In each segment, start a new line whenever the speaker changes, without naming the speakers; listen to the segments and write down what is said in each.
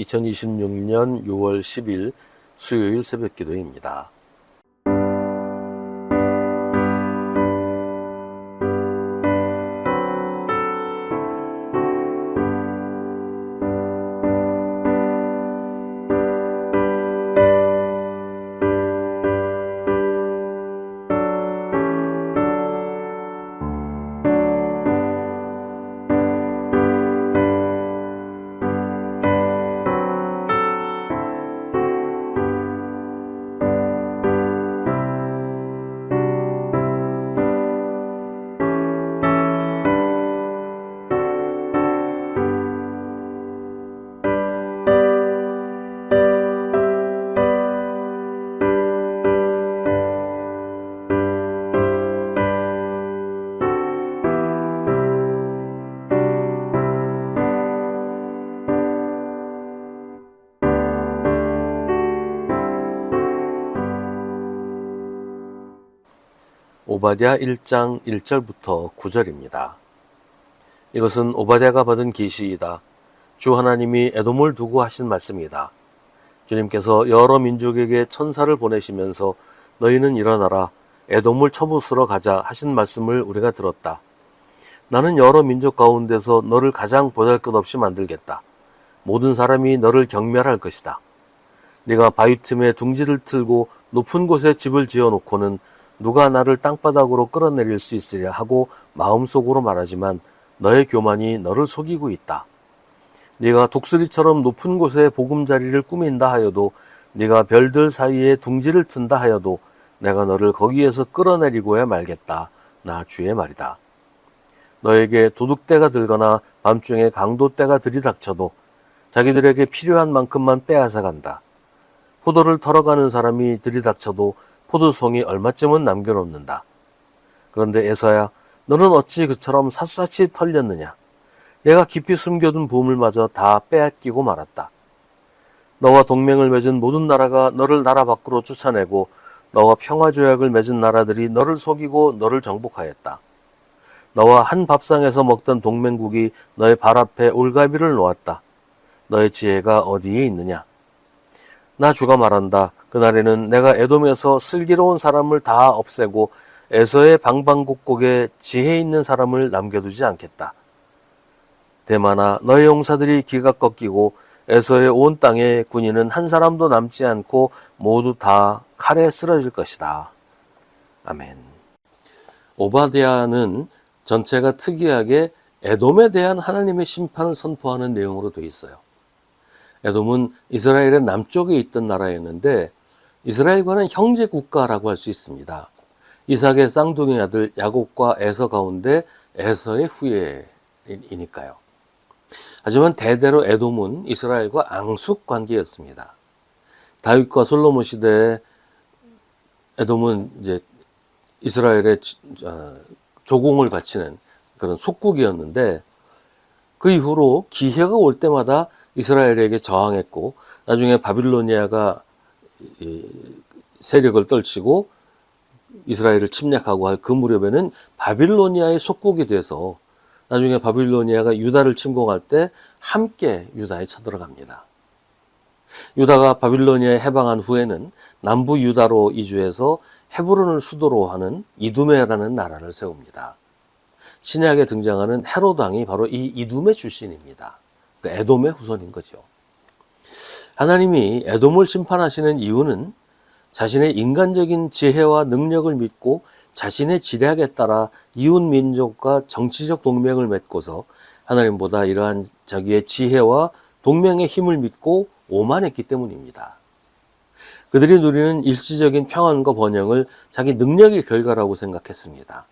2026년 6월 10일 수요일 새벽 기도입니다. 오바댜 1장 1절부터 9절입니다. 이것은 오바댜가 받은 계시이다. 주 하나님이 에돔을 두고 하신 말씀이다. 주님께서 여러 민족에게 천사를 보내시면서 너희는 일어나라 에돔을 쳐부수러 가자 하신 말씀을 우리가 들었다. 나는 여러 민족 가운데서 너를 가장 보잘것없이 만들겠다. 모든 사람이 너를 경멸할 것이다. 네가 바위 틈에 둥지를 틀고 높은 곳에 집을 지어놓고는 누가 나를 땅바닥으로 끌어내릴 수 있으랴 하고 마음속으로 말하지만 너의 교만이 너를 속이고 있다. 네가 독수리처럼 높은 곳에 보금자리를 꾸민다 하여도 네가 별들 사이에 둥지를 튼다 하여도 내가 너를 거기에서 끌어내리고야 말겠다. 나 주의 말이다. 너에게 도둑떼가 들거나 밤중에 강도떼가 들이닥쳐도 자기들에게 필요한 만큼만 빼앗아 간다. 포도를 털어가는 사람이 들이닥쳐도 포도송이 얼마쯤은 남겨놓는다. 그런데 에서야 너는 어찌 그처럼 샅샅이 털렸느냐. 내가 깊이 숨겨둔 보물마저 다 빼앗기고 말았다. 너와 동맹을 맺은 모든 나라가 너를 나라 밖으로 쫓아내고 너와 평화조약을 맺은 나라들이 너를 속이고 너를 정복하였다. 너와 한 밥상에서 먹던 동맹국이 너의 발 앞에 올가비를 놓았다. 너의 지혜가 어디에 있느냐. 나 주가 말한다. 그날에는 내가 에돔에서 슬기로운 사람을 다 없애고 에서의 방방곡곡에 지혜 있는 사람을 남겨두지 않겠다. 대만아 너의 용사들이 기가 꺾이고 에서의 온 땅에 군인은 한 사람도 남지 않고 모두 다 칼에 쓰러질 것이다. 아멘. 오바댜는 전체가 특이하게 에돔에 대한 하나님의 심판을 선포하는 내용으로 되어 있어요. 에돔은 이스라엘의 남쪽에 있던 나라였는데 이스라엘과는 형제 국가라고 할 수 있습니다. 이삭의 쌍둥이 아들 야곱과 에서 가운데 에서의 후예이니까요. 하지만 대대로 에돔은 이스라엘과 앙숙 관계였습니다. 다윗과 솔로몬 시대에 에돔은 이제 이스라엘의 조공을 바치는 그런 속국이었는데 그 이후로 기회가 올 때마다 이스라엘에게 저항했고 나중에 바빌로니아가 세력을 떨치고 이스라엘을 침략하고 할 그 무렵에는 바빌로니아의 속국이 돼서 나중에 바빌로니아가 유다를 침공할 때 함께 유다에 쳐들어갑니다. 유다가 바빌로니아에 해방한 후에는 남부 유다로 이주해서 헤브론을 수도로 하는 이두메라는 나라를 세웁니다. 신약에 등장하는 헤롯 왕이 바로 이 이두메 출신입니다. 에돔의 후손인 거죠. 하나님이 에돔을 심판하시는 이유는 자신의 인간적인 지혜와 능력을 믿고 자신의 지략에 따라 이웃 민족과 정치적 동맹을 맺고서 하나님보다 이러한 자기의 지혜와 동맹의 힘을 믿고 오만했기 때문입니다. 그들이 누리는 일시적인 평안과 번영을 자기 능력의 결과라고 생각했습니다.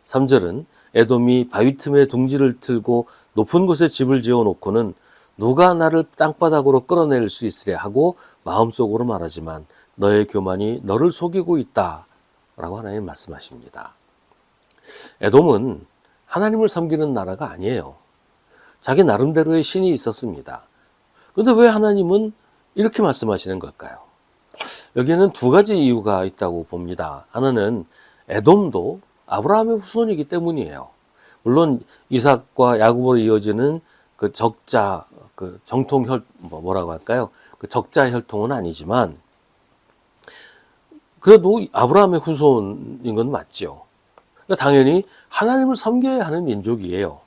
3절은 에돔이 바위 틈에 둥지를 틀고 높은 곳에 집을 지어놓고는 누가 나를 땅바닥으로 끌어낼 수 있으랴 하고 마음속으로 말하지만 너의 교만이 너를 속이고 있다 라고 하나님 말씀하십니다. 에돔은 하나님을 섬기는 나라가 아니에요. 자기 나름대로의 신이 있었습니다. 그런데 왜 하나님은 이렇게 말씀하시는 걸까요? 여기에는 두 가지 이유가 있다고 봅니다. 하나는 에돔도 아브라함의 후손이기 때문이에요. 물론 이삭과 야곱으로 이어지는 그 적자, 그 정통 뭐라고 할까요? 그 적자 혈통은 아니지만 그래도 아브라함의 후손인 건 맞죠. 그러니까 당연히 하나님을 섬겨야 하는 민족이에요.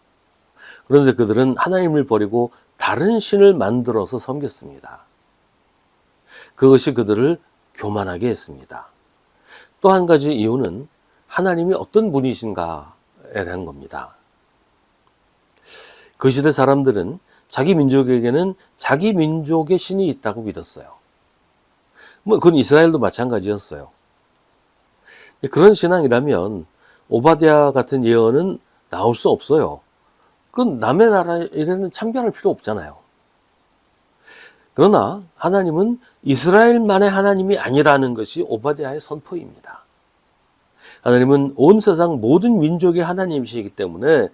그런데 그들은 하나님을 버리고 다른 신을 만들어서 섬겼습니다. 그것이 그들을 교만하게 했습니다. 또 한 가지 이유는 하나님이 어떤 분이신가에 대한 겁니다. 그 시대 사람들은 자기 민족에게는 자기 민족의 신이 있다고 믿었어요. 그건 이스라엘도 마찬가지였어요. 그런 신앙이라면 오바댜 같은 예언은 나올 수 없어요. 그건 남의 나라 일에는 참견할 필요 없잖아요. 그러나 하나님은 이스라엘만의 하나님이 아니라는 것이 오바댜의 선포입니다. 하나님은 온 세상 모든 민족의 하나님이시기 때문에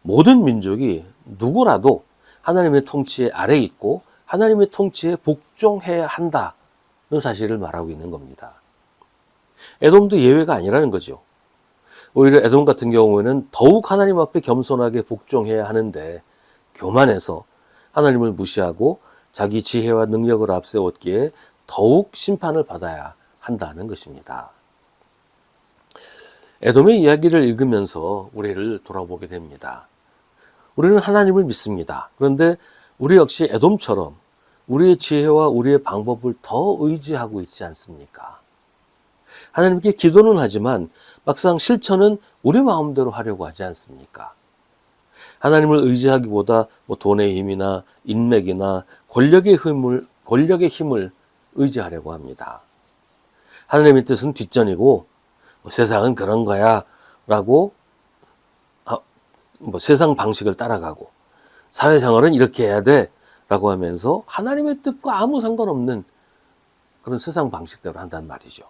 모든 민족이 누구라도 하나님의 통치 아래에 있고 하나님의 통치에 복종해야 한다는 사실을 말하고 있는 겁니다. 에돔도 예외가 아니라는 거죠. 오히려 에돔 같은 경우에는 더욱 하나님 앞에 겸손하게 복종해야 하는데 교만해서 하나님을 무시하고 자기 지혜와 능력을 앞세웠기에 더욱 심판을 받아야 한다는 것입니다. 에돔의 이야기를 읽으면서 우리를 돌아보게 됩니다. 우리는 하나님을 믿습니다. 그런데 우리 역시 에돔처럼 우리의 지혜와 우리의 방법을 더 의지하고 있지 않습니까? 하나님께 기도는 하지만 막상 실천은 우리 마음대로 하려고 하지 않습니까? 하나님을 의지하기보다 돈의 힘이나 인맥이나 권력의 힘을 의지하려고 합니다. 하나님의 뜻은 뒷전이고 세상은 그런 거야 라고 세상 방식을 따라가고 사회생활은 이렇게 해야 돼 라고 하면서 하나님의 뜻과 아무 상관없는 그런 세상 방식대로 한단 말이죠.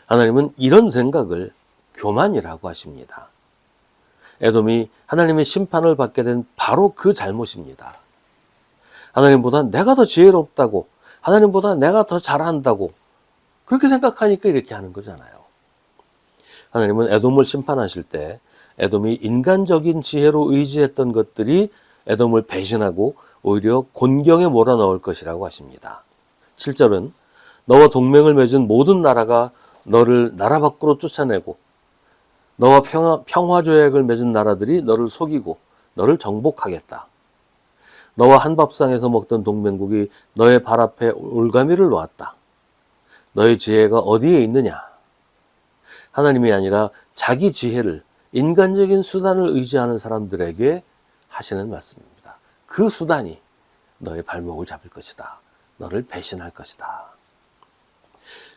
하나님은 이런 생각을 교만이라고 하십니다. 에돔이 하나님의 심판을 받게 된 바로 그 잘못입니다. 하나님보다 내가 더 지혜롭다고, 하나님보다 내가 더 잘한다고 그렇게 생각하니까 이렇게 하는 거잖아요. 하나님은 에돔을 심판하실 때 에돔이 인간적인 지혜로 의지했던 것들이 에돔을 배신하고 오히려 곤경에 몰아넣을 것이라고 하십니다. 7절은 너와 동맹을 맺은 모든 나라가 너를 나라 밖으로 쫓아내고 너와 평화 조약을 맺은 나라들이 너를 속이고 너를 정복하겠다. 너와 한 밥상에서 먹던 동맹국이 너의 발 앞에 올가미를 놓았다. 너의 지혜가 어디에 있느냐? 하나님이 아니라 자기 지혜를 인간적인 수단을 의지하는 사람들에게 하시는 말씀입니다. 그 수단이 너의 발목을 잡을 것이다. 너를 배신할 것이다.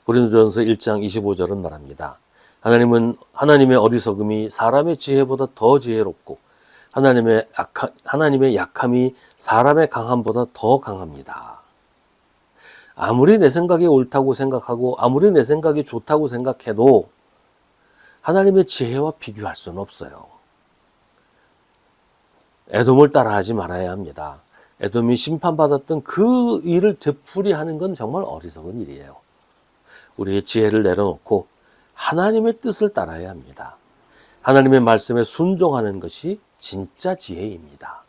고린도전서 1장 25절은 말합니다. 하나님의 어리석음이 사람의 지혜보다 더 지혜롭고 하나님의 약함이 사람의 강함보다 더 강합니다. 아무리 내 생각이 옳다고 생각하고 아무리 내 생각이 좋다고 생각해도 하나님의 지혜와 비교할 수는 없어요. 에돔을 따라하지 말아야 합니다. 에돔이 심판받았던 그 일을 되풀이하는 건 정말 어리석은 일이에요. 우리의 지혜를 내려놓고 하나님의 뜻을 따라야 합니다. 하나님의 말씀에 순종하는 것이 진짜 지혜입니다.